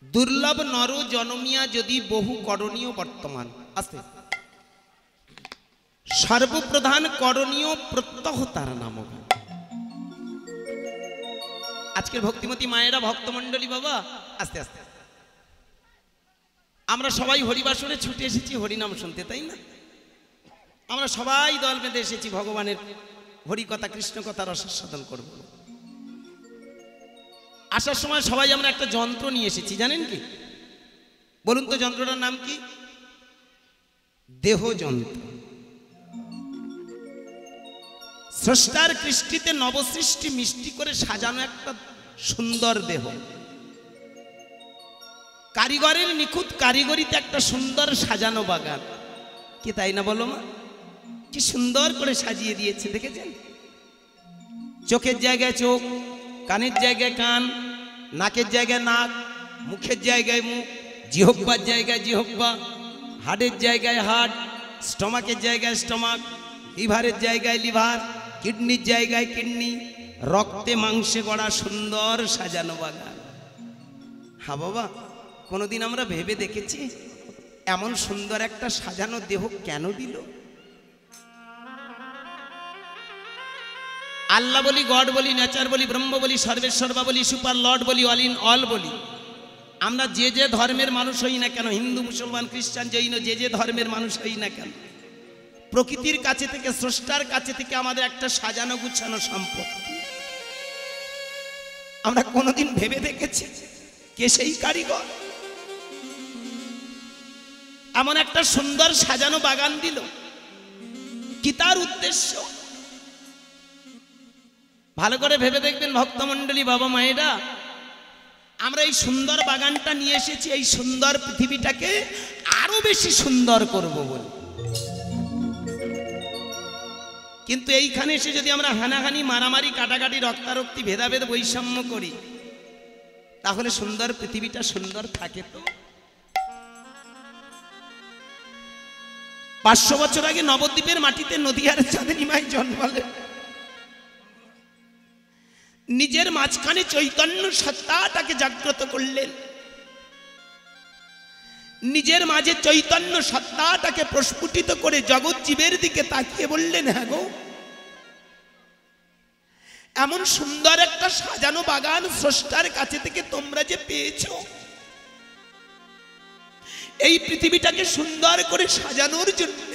দুর্লভ নর জনমিয়া যদি বহু করণীয় বর্তমান আছে সর্বপ্রধান করণীয় প্রত্যহ তার নাম। আজকের ভক্তিমতী মায়েরা ভক্তমণ্ডলী বাবা আস্তে আস্তে আমরা সবাই হরিবাসনে ছুটে এসেছি হরিনাম শুনতে, তাই না? আমরা সবাই দল বেঁধে এসেছি ভগবানের হরিকথা কৃষ্ণ কথা রসাস্বাদন করব। আসার সময় সবাই আমরা একটা যন্ত্র নিয়ে এসেছি, জানেন কি? বলুন তো যন্ত্রটার নাম কি? দেহ যন্ত্র। স্রষ্টার কৃষ্টিতে নবসৃষ্টি মিষ্টি করে সাজানো একটা সুন্দর দেহ, কারিগরের নিখুঁত কারিগরিতে একটা সুন্দর সাজানো বাগান, কি তাই না বলো মা? কি সুন্দর করে সাজিয়ে দিয়েছে দেখেছেন? চোখের জায়গায় চোখ, কানের জায়গায় কান, নাকের জায়গায় নাক, মুখের জায়গায় মুখ, জিহ্বার জায়গায় জিহ্বা, হাড়ের জায়গায় হাড়, স্টমাকের জায়গায় স্টমাক, লিভারের জায়গায় লিভার, কিডনির জায়গায় কিডনি, রক্তে মাংসে গড়া সুন্দর সাজানো বাগান। হ্যাঁ বাবা, কোনোদিন আমরা ভেবে দেখেছি এমন সুন্দর একটা সাজানো দেহ কেন দিল? আল্লাহ বলি, গড বলি, নেচার বলি, ব্রহ্ম বলি, সর্বেশ্বরবা বলি, সুপার লর্ড বলি, অল ইন অল বলি, আমরা যে যে ধর্মের মানুষ হই না কেন, হিন্দু মুসলমান খ্রিস্টান জৈন যে যে ধর্মের মানুষ হই না কেন, প্রকৃতির কাছে থেকে স্রষ্টার কাছে থেকে আমাদের একটা সাজানো গুছানো সম্পত্তি। আমরা কোনোদিন ভেবে দেখেছি কে সেই কারিগর? এমন একটা সুন্দর সাজানো বাগান দিল, কি তার উদ্দেশ্য? ভালো করে ভেবে দেখবেন ভক্তমণ্ডলী বাবা মায়েরা, আমরা এই সুন্দর বাগানটা নিয়ে এসেছি এই সুন্দর পৃথিবীটাকে আরো বেশি সুন্দর করব বলে। কিন্তু এইখানে এসে যদি আমরা হানাহানি, মারামারি, কাটাকাটি, রক্তারক্তি, ভেদাভেদ, বৈষম্য করি, তাহলে সুন্দর পৃথিবীটা সুন্দর থাকে তো? 500 বছর আগে নবদ্বীপের মাটিতে নদীয়ার চাঁদনী মাই জন্মালেন। নিজের মাঝখানে চৈতন্য সত্তাটাকে জাগ্রত করলেন, নিজের মাঝে চৈতন্য সত্তাটাকে প্রস্ফুটিত করে জগৎ জীবের দিকে তাকিয়ে বললেন, হ্যাঁ গো, এমন সুন্দর একটা সাজানো বাগান স্রষ্টার কাছে থেকে তোমরা যে পেয়েছো, এই পৃথিবীটাকে সুন্দর করে সাজানোর জন্য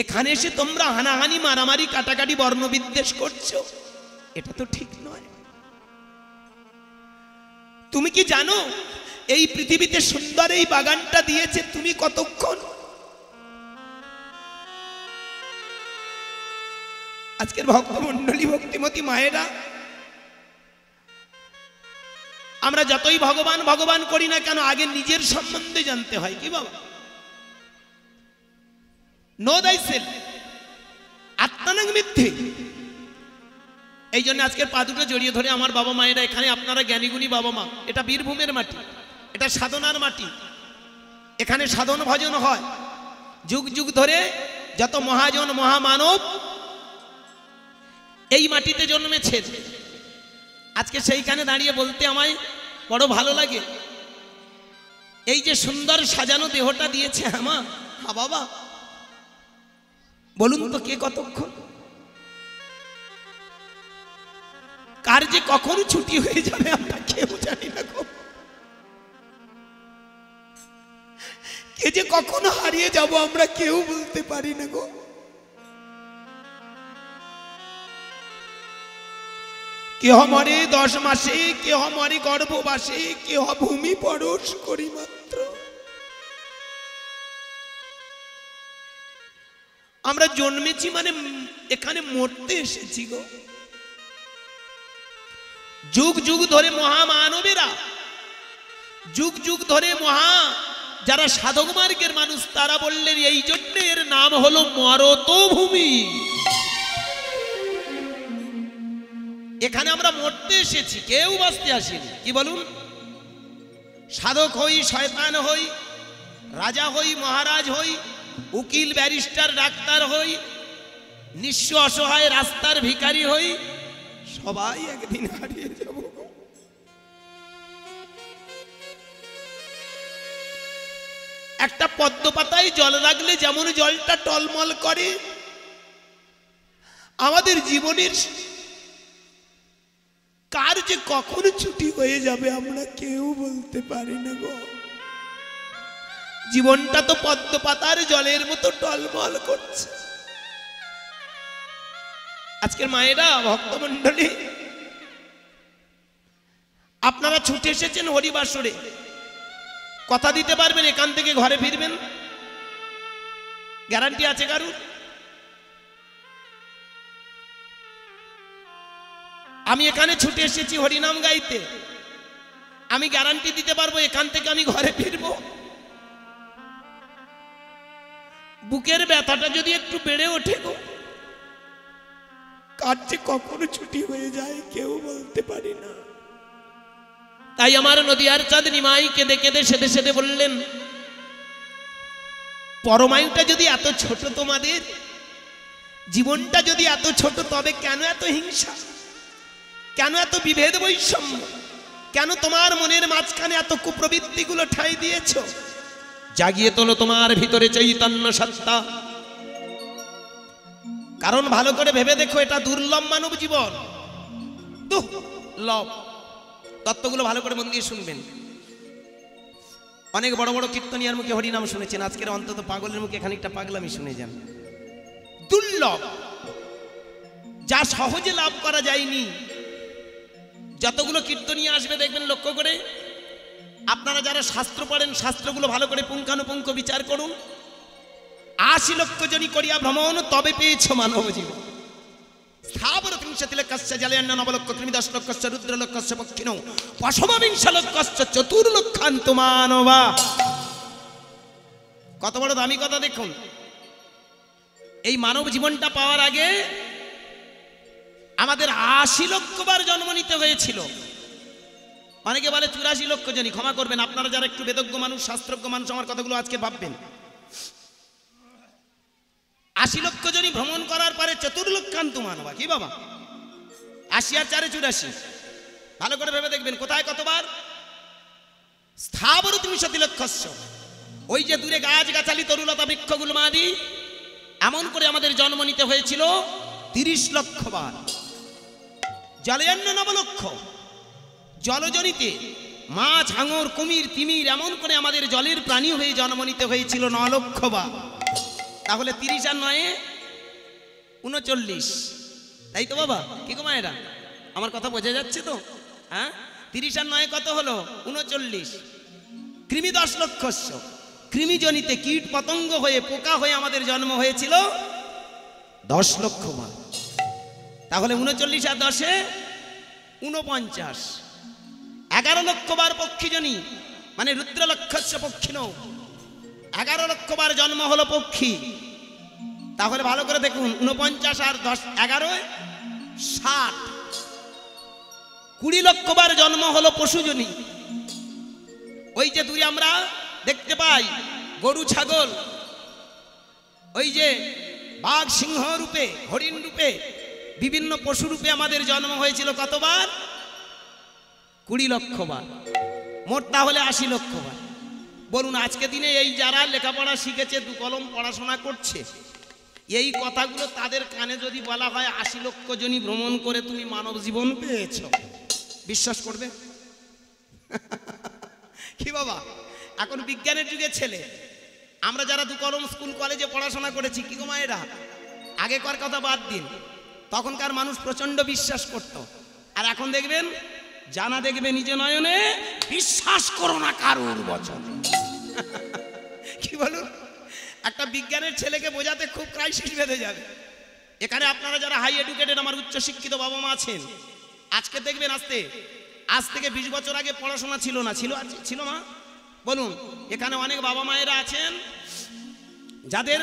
এখানে এসে তোমরা হানাহানি, মারামারি, কাটাকাটি, বর্ণবিদ্বেষ করছো, এটা তো ঠিক নয়। তুমি কি জানো এই পৃথিবীতে সুন্দর এই বাগানটা দিয়েছে তুমি কতক্ষণ? আজকের ভক্তমণ্ডলী ভক্তিমতী মায়েরা, আমরা যতই ভগবান ভগবান করি না কেন, আগে নিজের সম্বন্ধে জানতে হয়। কি বাবা? নো thyself, আত্মানাং মিথ্যে। এই জন্য আজকের পা দুটো জড়িয়ে ধরে আমার বাবা মায়েরা, এখানে আপনারা জ্ঞানীগুণী বাবা মা, এটা বীরভূমের মাটি, এটা সাধনার মাটি, এখানে সাধন ভজন হয়। যুগ যুগ ধরে যত মহাজন মহামানব এই মাটিতে জন্মেছে। আজকে সেইখানে দাঁড়িয়ে বলতে আমায় বড় ভালো লাগে, এই যে সুন্দর সাজানো দেহটা দিয়েছে আমা। হ্যাঁ বাবা, বলুন তো কে কতক্ষণ? কার যে কখন ছুটি হয়ে যাবে আমরা কেউ জানি না গো, কে যে কখনো হারিয়ে যাব আমরা কেউ বলতে পারি না গো। কেহ মরে 10 মাসে, কেহ মরে গর্ভবাসে, কেহ ভূমি পরশ করি মাত্র। আমরা জন্মেছি মানে এখানে মরতে এসেছি গো। যুগ যুগ ধরে মহামানবেরা, যুগ যুগ ধরে যারা সাধক মার্গের মানুষ, তারা বললেন এই জন্য এর নাম হলো মরতভূমি। এখানে আমরা মরতে এসেছি, কেউ বাঁচতে আসেনি। কি বলুন? সাধক হই, শয়তান হই, রাজা হই, মহারাজ হই, উকিল, ব্যারিস্টার, ডাক্তার হই, নিঃস্ব অসহায় রাস্তার ভিখারি হই, সবাই একদিন হারিয়ে যাব। একটা পদ্ম পাতায় জল রাখলে যেমন জলটা টলমল করে, আমাদের জীবনের কার যে কখন ছুটি হয়ে যাবে আমরা কেউ বলতে পারি না গো। জীবনটা তো পদ্ম পাতার জলের মতো টলমল করছে। আজকের মায়েরা, ভক্তমণ্ডলী, আপনারা ছুটে এসেছেন হরিবাসরে, কথা দিতে পারবেন এখান থেকে ঘরে ফিরবেন? গ্যারান্টি আছে কারুর? আমি এখানে ছুটে এসেছি হরিনাম গাইতে, আমি গ্যারান্টি দিতে পারবো এখান থেকে আমি ঘরে ফিরবো? বুকের ব্যথাটা যদি একটু বেড়ে ওঠে গো, কার যে কখনো ছুটি হয়ে যায় কেউ বলতে পারি না। তাই আমার নদিয়ার চাঁদ নিমাই কেঁদে কেঁদে সেদে সেদে বললেন, পরমায়ুটা যদি এত ছোট, তোমাদের জীবনটা যদি এত ছোট, তবে কেন এত হিংসা, কেন এত বিভেদ বৈষম্য, কেন তোমার মনের মাঝখানে এত কুপ্রবৃত্তিগুলো ঠাঁই দিয়েছ? জাগিয়ে তোলো তোমার ভিতরে চৈতন্য সত্তা। কারণ ভালো করে ভেবে দেখো, এটা দুর্লভ মানব জীবন, দুর্লভ। তত্ত্বগুলো ভালো করে মন দিয়ে শুনবেন। অনেক বড় বড় কীর্তনিয়ার মুখে হরিনাম শুনেছেন, আজকের অন্তত পাগলের মুখে খানিকটা পাগলামি শুনে যান। দুর্লভ, যা সহজে লাভ করা যায়নি। যতগুলো কীর্তনিয়া আসবে দেখবেন, লক্ষ্য করে আপনারা যারা শাস্ত্র পড়েন, শাস্ত্রগুলো ভালো করে পুঙ্খানুপুঙ্খ বিচার করুন। ৮০ লক্ষ জনই করিয়া ভ্রমণ, তবে পেয়েছ মানব জীবন। স্থাবর ত্রিংশতি লক্ষস্য জলেন্য নবলক্ষ ত্রিমিদশ লক্ষস্য রুদ্রলক্ষস্য পক্ষিণো পশমবিংশ লক্ষস্য চতুর্লক্ষান্ত মানবা। কত বড় দামি কথা দেখুন। এই মানব জীবনটা পাওয়ার আগে আমাদের ৮০ লক্ষবার জন্ম নিতে হয়েছিল। অনেকে বলে ৮৪ লক্ষ জনই। ক্ষমা করবেন আপনারা যারা একটু বেদজ্ঞ মানুষ, শাস্ত্রজ্ঞ মানুষ, আমার কথাগুলো আজকে ভাববেন। ৮০ লক্ষ জনই ভ্রমণ করার পরে চতুর্লক্ষান্ত মানবা। কি বাবা, ৮০ আর ৪ ৮৪। ভালো করে ভেবে দেখবেন কোথায় কতবার। স্থাবর ত্রিংশতি লক্ষস্য, ওই যে দূরে গাছ গাছালি তরুলতা বৃক্ষগুলো মাদি, এমন করে আমাদের জন্ম নিতে হয়েছিল ৩০ লক্ষ বার। জলেন্য নবলক্ষ, জলজনিতে মাছ, হাঙর, কুমির, তিমির, এমন করে আমাদের জলের প্রাণী হয়ে জন্ম নিতে হয়েছিল ৯ লক্ষ বার। তাহলে ৩০ আর ৯ ৩৯, তাই তো বাবা? কি গো মায়েরা, আমার কথা বোঝা যাচ্ছে তো? হ্যাঁ, ৩০ আর ৯ কত হলো? ৩৯। কৃমি ১০ লক্ষস্য, কৃমিজনিতে কীট পতঙ্গ হয়ে, পোকা হয়ে আমাদের জন্ম হয়েছিল ১০ লক্ষ বার। তাহলে ৩৯ আর ১০ ৪৯। ১১ লক্ষ বার পক্ষীজনী, মানে রুদ্রলক্ষস্য পক্ষিণো, ১১ লক্ষ বার জন্ম হলো পক্ষী। তাহলে ভালো করে দেখুন, ৪৯ আর ১০ ১১ ৬০। ২০ লক্ষ বার জন্ম হলো পশুজনী। ওই যে দূরে আমরা দেখতে পাই গরু, ছাগল, ওই যে বাঘ, সিংহ রূপে, হরিণ রূপে, বিভিন্ন পশু রূপে আমাদের জন্ম হয়েছিল কতবার? ২০ লক্ষ বার। মোট তাহলে ৮০ লক্ষ বার। বলুন আজকে দিনে এই যারা লেখাপড়া শিখেছে, দু কলম পড়াশোনা করছে, এই কথাগুলো তাদের কানে যদি বলা হয় ৮০ লক্ষ জনই ভ্রমণ করে তুমি মানব জীবন পেয়েছ, বিশ্বাস করবে? কি বাবা, এখন বিজ্ঞানের যুগে ছেলে, আমরা যারা দু কলম স্কুল কলেজে পড়াশোনা করেছি, কি গো মায়েরা, আগেকার কথা বাদ দিন, তখনকার মানুষ প্রচন্ড বিশ্বাস করত। আর এখন দেখবেন, জানা দেখবে নিজ নয়নে, বিশ্বাস করো না কারুর বচন। কি বলুন, একটা বিজ্ঞানের ছেলেকে বোঝাতে খুব ক্রাইসিস বেঁধে যাবে। এখানে আপনারা যারা হাই এডুকেটেড, আমার উচ্চশিক্ষিত বাবা মা আছেন, আজকে দেখবেন আজ থেকে ২০ বছর আগে পড়াশোনা ছিল না, ছিল মা? বলুন, এখানে অনেক বাবা মায়েরা আছেন যাদের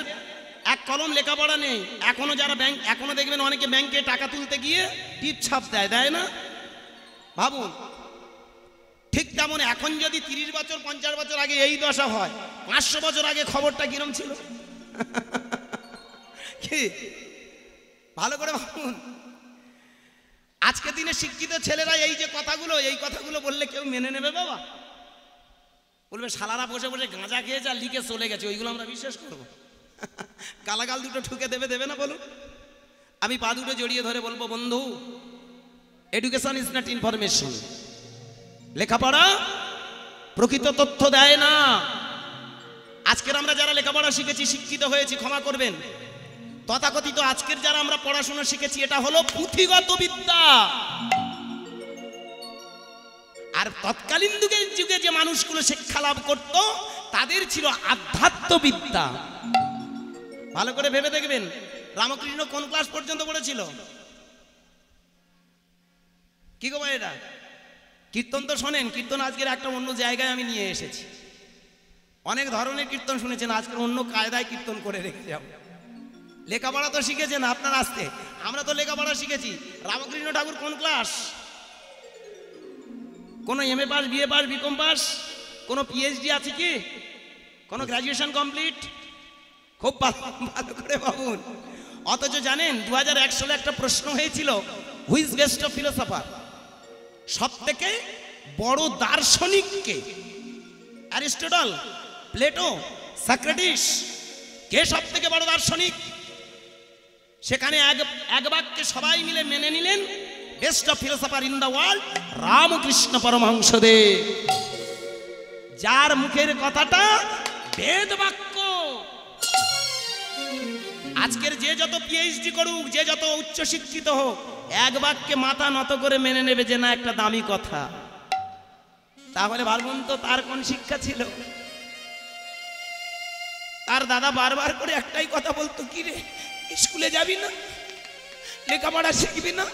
এক কলম লেখাপড়া নেই। এখনো দেখবেন অনেকে ব্যাংকে টাকা তুলতে গিয়ে টিপ ছাপ দেয় না? ভাবুন, ঠিক তেমন এখন যদি ৩০ বছর ৫০ বছর আগে এই দশা হয়, ৫০০ বছর আগে খবরটা কিরম ছিল? কি ভালো করে ভাবুন। আজকে দিনে শিক্ষিত ছেলেরা এই কথাগুলো বললে কেউ মেনে নেবে বাবা? বলবে শালারা বসে বসে গাঁজা খেয়েছে আর লিখে চলে গেছে, ওইগুলো আমরা বিশ্বাস করবো? গালাগাল দুটো ঠুকে দেবে না বলুন? আমি পা দুটো জড়িয়ে ধরে বলবো, বন্ধু, এডুকেশন ইজ নট ইনফরমেশন। লেখাপড়া প্রকৃত তথ্য দেয় না। আজকের আমরা যারা লেখাপড়া শিখেছি, শিক্ষিত হয়েছি, ক্ষমা করবেন, তথাকথিত আজকের যারা আমরা পড়াশোনা শিখেছি, এটা হলো পুঁথিগত বিদ্যা। আর তৎকালীন যুগে যে মানুষগুলো শিক্ষা লাভ করত, তাদের ছিল আধ্যাত্ম বিদ্যা। ভালো করে ভেবে দেখবেন, রামকৃষ্ণ কোন ক্লাস পর্যন্ত পড়েছিল? কি গো ভাই, এটা কীর্তন তো শোনেন, কীর্তন আজকের একটা অন্য জায়গায় আমি নিয়ে এসেছি। অনেক ধরনের কীর্তন শুনেছেন, আজকের অন্য কায়দায় কীর্তন করে রেখে যাব। লেখাপড়া তো শিখেছেন আপনার আসতে, আমরা তো লেখাপড়া শিখেছি। রামকৃষ্ণ ঠাকুর কোন ক্লাস? কোনো MA pass, BA pass, BCom pass, কোনো পিএইচডি আছে কি? কোনো গ্র্যাজুয়েশন কমপ্লিট? খুব ভালো করে ভাবুন। অথচ জানেন 2001 সালে একটা প্রশ্ন হয়েছিল, who is best of philosopher? সব থেকে বড় দার্শনিক কে? অ্যারিস্টটল, প্লেটো, সক্রেটিস, কে সব থেকে বড় দার্শনিক? সেখানে এক বাক্যে সবাই মিলে মেনে নিলেন, best of philosopher in the world Ramakrishna Paramahamsadev. যার মুখের কথাটা বেদ বাক্য। আজকের যে যত পিএইচডি করুক, যে যত উচ্চ শিক্ষিত হোক, এক বাক্যে মাথা নত করে মেনে নেবে যে না, একটা দামি কথা। তাহলে ভাবুন তো তার কোন শিক্ষা ছিল? তার দাদা বারবার করে একটাই কথা বলতো, কি রে স্কুলে যাবি না, লেখাপড়া শিখবি না?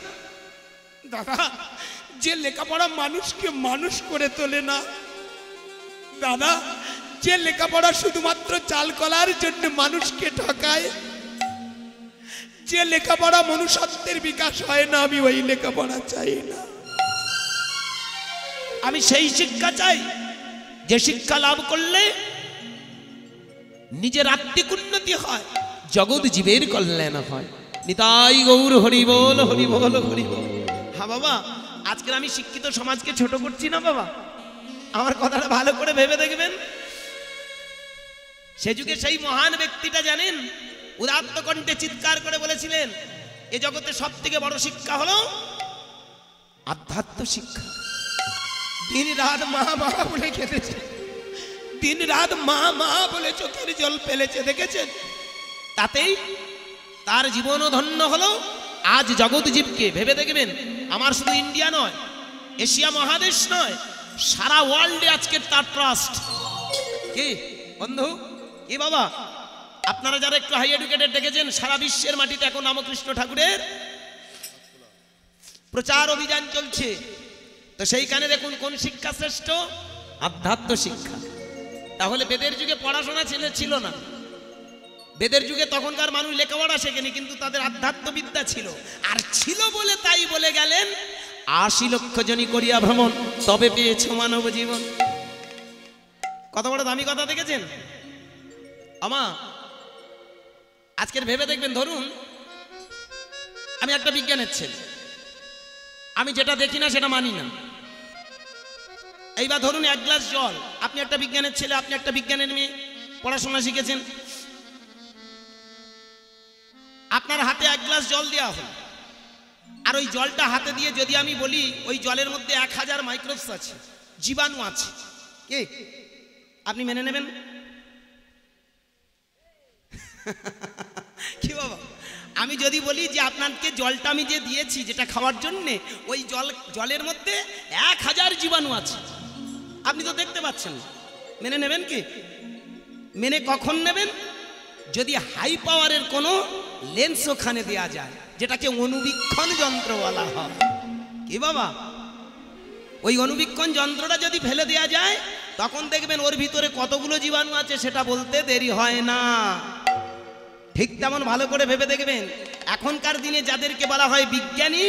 দাদা, যে লেখাপড়া মানুষকে মানুষ করে তোলে না দাদা, যে লেখাপড়া শুধুমাত্র চাল কলার জন্য মানুষকে ঠকায়, যে লেখাপড়া মনুষ্যত্বের বিকাশ হয় না, আমি ওই লেখাপড়া চাই না। আমি সেই শিক্ষা চাই যে শিক্ষা লাভ করলে নিজের আত্মিক উন্নতি হয়, জগৎ জীবের কল্যাণ হয়। নিতাই গৌর হরি বল, হরি বল, হরি বল। হ্যাঁ বাবা, আজকের আমি শিক্ষিত সমাজকে ছোট করছি না বাবা, আমার কথাটা ভালো করে ভেবে দেখবেন। সে যুগে সেই মহান ব্যক্তিটা জানেন, উদাত্ত কণ্ঠে চিৎকার করে বলেছিলেন, এ জগতে সব থেকে বড় শিক্ষা হলো আধ্যাত্ম শিক্ষা। দিন রাত মা মা বলে কেঁদেছে, দিন রাত মা মা বলে চোখের জল ফেলেছে, দেখেছেন? তাতেই তার জীবনও ধন্য হলো। আজ জগৎ জীবকে ভেবে দেখবেন, আমার শুধু ইন্ডিয়া নয়, এশিয়া মহাদেশ নয়, সারা ওয়ার্ল্ডে আজকের তার ট্রাস্ট। কি বন্ধু, কি বাবা, আপনারা যারা একটু হাই এডুকেটেড দেখেছেন, সারা বিশ্বের মাটিতে এখন রামকৃষ্ণ ঠাকুরের প্রচার অভিযান চলছে। তো সেইখানে দেখুন কোন শিক্ষা শ্রেষ্ঠ? আধ্যাত্ম শিক্ষা। তাহলে বেদের যুগে পড়াশোনা ছিল না, বেদের যুগে তখনকার মানুষ লেখাপড়া শেখেনি, কিন্তু তাদের আধ্যাত্ম বিদ্যা ছিল। আর ছিল বলে তাই বলে গেলেন, ৮০ লক্ষ জনি করিয়া ভ্রমণ, তবে পেয়েছ মানব জীবন। কত বড় দামি কথা, দেখেছেন? আমা আজকের ভেবে দেখবেন, ধরুন আমি একটা বিজ্ঞানের ছেলে, আমি যেটা দেখি না সেটা মানি না। এইবার ধরুন 1 গ্লাস জল, আপনি একটা বিজ্ঞানের ছেলে, আপনি একটা বিজ্ঞানের মেয়ে, পড়াশোনা শিখেছেন, আপনার হাতে 1 গ্লাস জল দেওয়া হল, আর ওই জলটা হাতে দিয়ে যদি আমি বলি ওই জলের মধ্যে 1000 মাইক্রোবস আছে, জীবাণু আছে, কি আপনি মেনে নেবেন? কি বাবা, আমি যদি বলি যে আপনাকে জলটা আমি যে দিয়েছি যেটা খাওয়ার জন্যে, ওই জলের মধ্যে 1000 জীবাণু আছে, আপনি তো দেখতে পাচ্ছেন, মেনে নেবেন কি? মেনে কখন নেবেন? যদি হাই পাওয়ারের কোনো লেন্স ওখানে দেওয়া যায়, যেটাকে অনুবীক্ষণ যন্ত্র বলা হয়। কি বাবা, ওই অনুবীক্ষণ যন্ত্রটা যদি ফেলে দেওয়া যায়, তখন দেখবেন ওর ভিতরে কতগুলো জীবাণু আছে সেটা বলতে দেরি হয় না। ঠিক তেমন ভালো করে ভেবে দেখবেন, এখনকার দিনে যাদেরকে বলা হয় বিজ্ঞানী,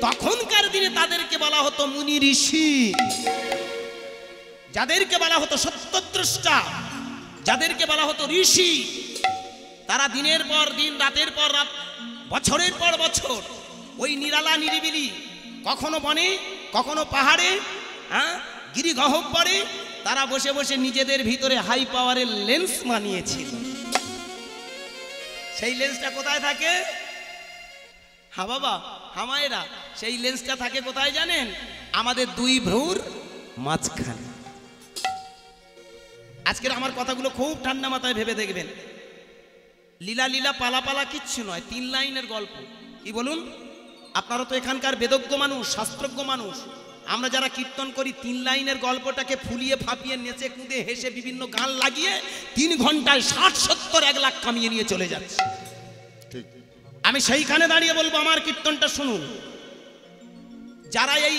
তখনকার দিনে তাদেরকে বলা হতো মুনি ঋষি, যাদেরকে বলা হতো সত্যদ্রষ্টা, যাদেরকে বলা হতো ঋষি। তারা দিনের পর দিন, রাতের পর রাত, বছরের পর বছর ওই নিরালা নিরিবিলি, কখনো বনে, কখনো পাহাড়ে, গিরিগহ্বরে তারা বসে বসে নিজেদের ভিতরে হাই পাওয়ারের লেন্স বানিয়েছিল। সেই লেন্সটা কোথায় থাকে? হ্যাঁ বাবা, হ্যাঁ মায়েরা, সেই লেন্সটা থাকে কোথায় জানেন? আমাদের দুই ভ্রুর মাঝখানে। আজকের আমার কথাগুলো খুব ঠান্ডা মাথায় ভেবে দেখবেন। লীলা লীলা পালা পালা কিচ্ছু নয়, 3 লাইনের গল্প। কি বলুন? আপনারা তো এখানকার বেদজ্ঞ মানুষ, শাস্ত্রজ্ঞ মানুষ। আমরা যারা কীর্তন করি 3 লাইনের গল্পটাকে ফুলিয়ে ফাঁপিয়ে নেচে কুঁদে হেসে বিভিন্ন গান লাগিয়ে 3 ঘন্টায় 60-70 1 লাখ কামিয়ে নিয়ে চলে যাচ্ছে। আমি সেইখানে দাঁড়িয়ে বলবো আমার কীর্তনটা শুনুন। যারা এই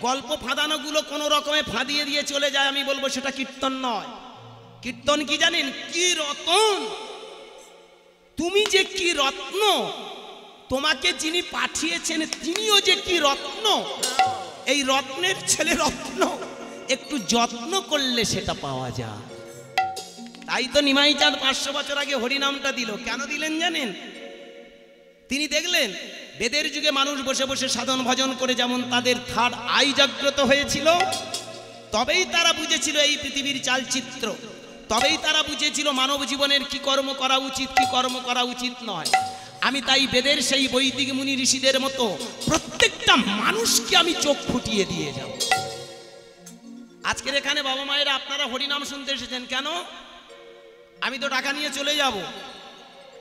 গল্প ফাঁদানোগুলো কোনো রকমে ফাঁদিয়ে দিয়ে চলে যায়, আমি বলবো সেটা কীর্তন নয়। কীর্তন কি জানেন? কি রতন, তুমি যে কি রত্ন, তোমাকে যিনি পাঠিয়েছেন তিনিও যে কি রত্ন। এই রত্নের ছেলে রত্ন, একটু যত্ন করলে সেটা পাওয়া যায়। তাই তো নিমাই চাঁদ 500 বছর আগে হরিনামটা দিল। কেন দিলেন জানেন? তিনি দেখলেন বেদের যুগে মানুষ বসে বসে সাধন ভজন করে যেমন তাদের থার্ড আই জাগ্রত হয়েছিল, তবেই তারা বুঝেছিল এই পৃথিবীর চালচিত্র, তবেই তারা বুঝেছিল মানব জীবনের কি কর্ম করা উচিত, কি কর্ম করা উচিত নয়। আমি তাই বেদের সেই বৈদিক মুনি ঋষিদের মতো প্রত্যেকটা মানুষকে আমি চোখ ফুটিয়ে দিয়ে যাব। আজকের এখানে বাবা মায়েরা আপনারা হরিনাম শুনতে এসেছেন কেন? আমি তো টাকা নিয়ে চলে যাব,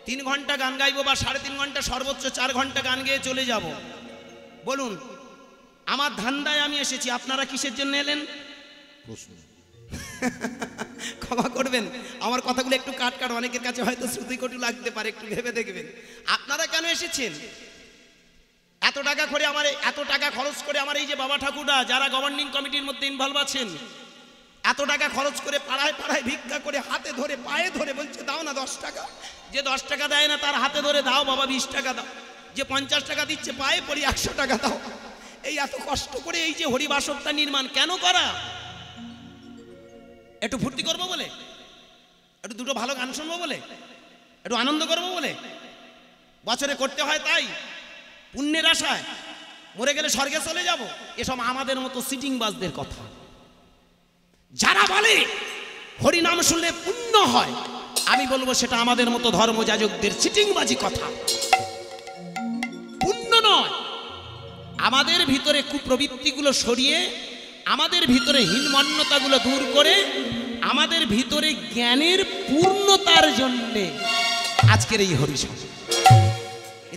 3 ঘন্টা গান গাইবো বা 3.5 ঘন্টা, সর্বোচ্চ 4 ঘন্টা গান গেয়ে চলে যাব। বলুন, আমার ধান্দায় আমি এসেছি, আপনারা কিসের জন্য এলেন? ক্ষমা করবেন, আমার কথাগুলো একটু কাট, অনেকের কাছে হয়তো শ্রুতিকটু লাগতে পারে, একটু ভেবে দেখবেন। আপনারা কেন এসেছেন? এত টাকা খরচ করে আমার এই যে বাবা ঠাকুররা যারা গভর্নিং কমিটির মধ্যে ইনভলভ আছেন, এত টাকা খরচ করে পাড়ায় পাড়ায় ভিক্ষা করে হাতে ধরে পায়ে ধরে বলছে দাও না 10 টাকা। যে 10 টাকা দেয় না তার হাতে ধরে দাও বাবা 20 টাকা দাও। যে 50 টাকা দিচ্ছে পায়ে পড়ি 100 টাকা দাও। এই এত কষ্ট করে এই যে হরিবাসরটা নির্মাণ কেন করা? একটু ফুর্তি করবো বলে, একটু দুটো ভালো গান শুনবো বলে, একটু আনন্দ করবো বলে বছরে করতে হয়। তাই পুণ্যের আশায় মরে গেলে স্বর্গে চলে যাব, এসব আমাদের মতো সিটিং বাজদের কথা। যারা বলে হরিনাম শুনলে পুণ্য হয়, আমি বলবো সেটা আমাদের মতো ধর্মযাজকদের চিটিংবাজি কথা। পুণ্য নয়, আমাদের ভিতরে কুপ্রবৃত্তিগুলো সরিয়ে, আমাদের ভিতরে হীনমন্যতাগুলো দূর করে, আমাদের ভিতরে জ্ঞানের পূর্ণতার জন্য আজকের এই হরিসভা।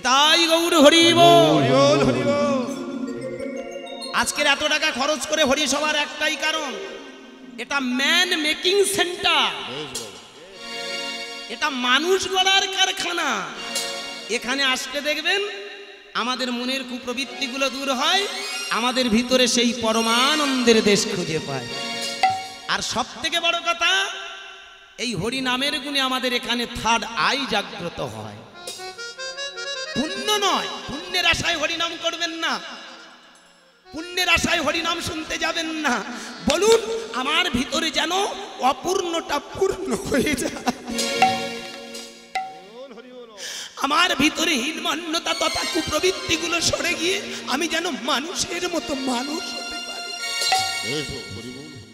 তাই গৌর হরি বল। আজকের এত টাকা খরচ করে হরিসভার একটাই কারণ, এটা ম্যান মেকিং সেন্টার, এটা মানুষ গড়ার কারখানা। এখানে আসলে দেখবেন আমাদের মনের কুপ্রবৃত্তিগুলো দূর হয়, আমাদের ভিতরে সেই পরমানন্দের দেশ খুঁজে পায়। আর সব থেকে বড় কথা, এই হরি নামের গুণে আমাদের এখানে থার্ড আই জাগ্রত হয়। পুণ্য নয়, পুণ্যের আশায় হরিনাম করবেন না, পুণ্যের আশায় হরিনাম শুনতে যাবেন না। বলুন, আমার ভিতরে যেন অপূর্ণটা পূর্ণ হয়ে যায়, আমার ভিতরে হীনমন্যতা তথা কুপ্রবৃত্তিগুলো সরে গিয়ে আমি যেন মানুষের মতো মানুষ হতে পারি।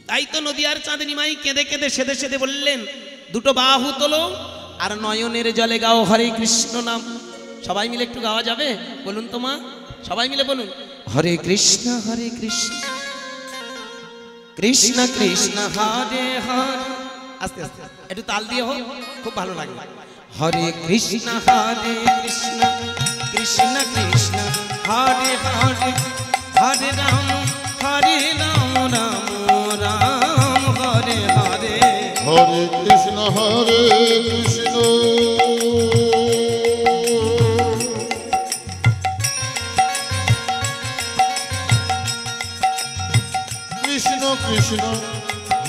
তাই তো নদিয়ার চাঁদ নিমাই কেঁদে কেঁদে সেদে সেদে বললেন, দুটো বাহু তোলো আর নয়নের জলে গাও হরে কৃষ্ণ নাম। সবাই মিলে একটু গাওয়া যাবে? বলুন তো মা, সবাই মিলে বলুন, হরে কৃষ্ণ কৃষ্ণ কৃষ্ণ হরে হরে। আস্তে আস্তে একটু তাল দিয়ে হোক, খুব ভালো লাগবে। হরে কৃষ্ণ কৃষ্ণ কৃষ্ণ হরে হরে, হরে রাম রাম রাম হরে হরে। হরে কৃষ্ণ কৃষ্ণ কৃষ্ণ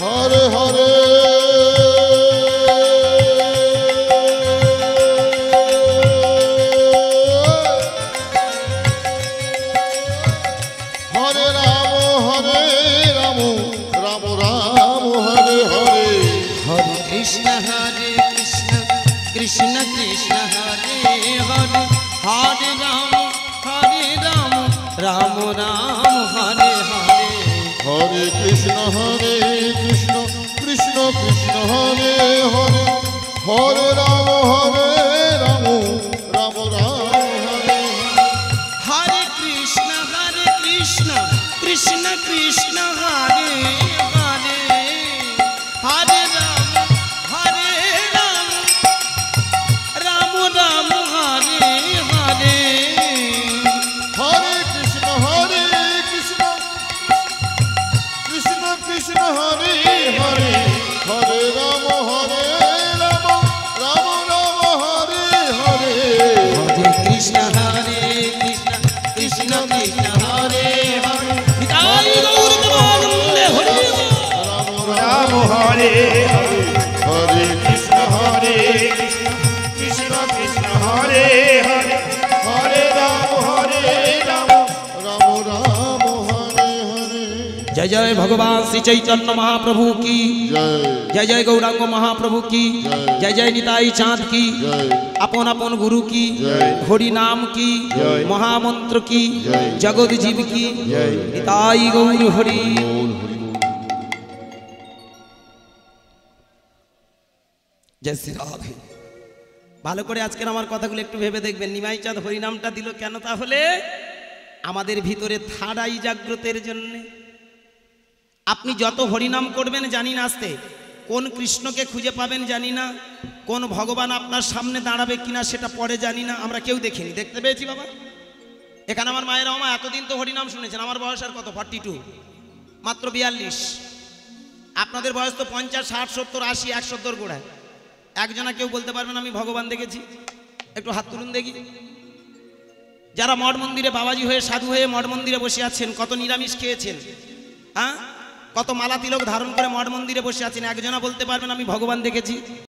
হরে হরে। কৃষ্ণ কৃষ্ণ হরে হরে, হরে রাম রাম রাম হরে হরে। হরে কৃষ্ণ কৃষ্ণ কৃষ্ণ হরে হরে হরে রাম রাম রাম হরে হরে কৃষ্ণ কৃষ্ণ কৃষ্ণ হরে হরে হরে রাম রাম রাম হরে হরে হরে কৃষ্ণ কৃষ্ণ কৃষ্ণ হরে হরে হরে রাম রাম রাম রাম হরে হরে হরে কৃষ্ণ কৃষ্ণ কৃষ্ণ হরে হরে নিতাই গৌর প্রেমানন্দে হরে রাম হরে হরে হরে কৃষ্ণ কৃষ্ণ কৃষ্ণ হরে হরে হরে রাম রাম রাম হরে হরে जय जय भगवान श्री चैतन्य महाप्रभु की জয় जय जय गौरांग महाप्रभु की जय जय निताई चांद की জয় अपन अपन गुरु की जय। हरि नाम की जय। महामंत्र की जय। जगत जीव की जय। निताई गौर हरि बोल हरि बोल जय श्री राधे ভালো করে আজকের আমার কথাগুলো একটু ভেবে দেখবেন নিমাই চাঁদ হরিনামটা দিল কেন তাহলে আমাদের ভিতরে থার্ড আই জাগ্রতের জন্য আপনি যত হরিনাম করবেন জানি না আসতে কোন কৃষ্ণকে খুঁজে পাবেন জানি না কোন ভগবান আপনার সামনে দাঁড়াবে কিনা সেটা পরে জানি না আমরা কেউ দেখিনি দেখতে পেয়েছি বাবা এখানে আমার মায়ের মা এতদিন তো হরিনাম শুনেছেন আমার বয়স আর কত 42 মাত্র 42 আপনাদের বয়স তো 50 60 70 80 170 গোড়ায় একজনা কেউ বলতে পারবেন আমি ভগবান দেখেছি একটু হাত তুলুন দেখি যারা মঠ মন্দিরে বাবাজি হয়ে সাধু হয়ে মঠ মন্দিরে বসে আছেন কত নিরামিষ খেয়েছেন হ্যাঁ কত মালা তিলক ধারণ করে মঠ মন্দিরে বসে আছেন একজনা বলতে পারবেন আমি ভগবান দেখেছি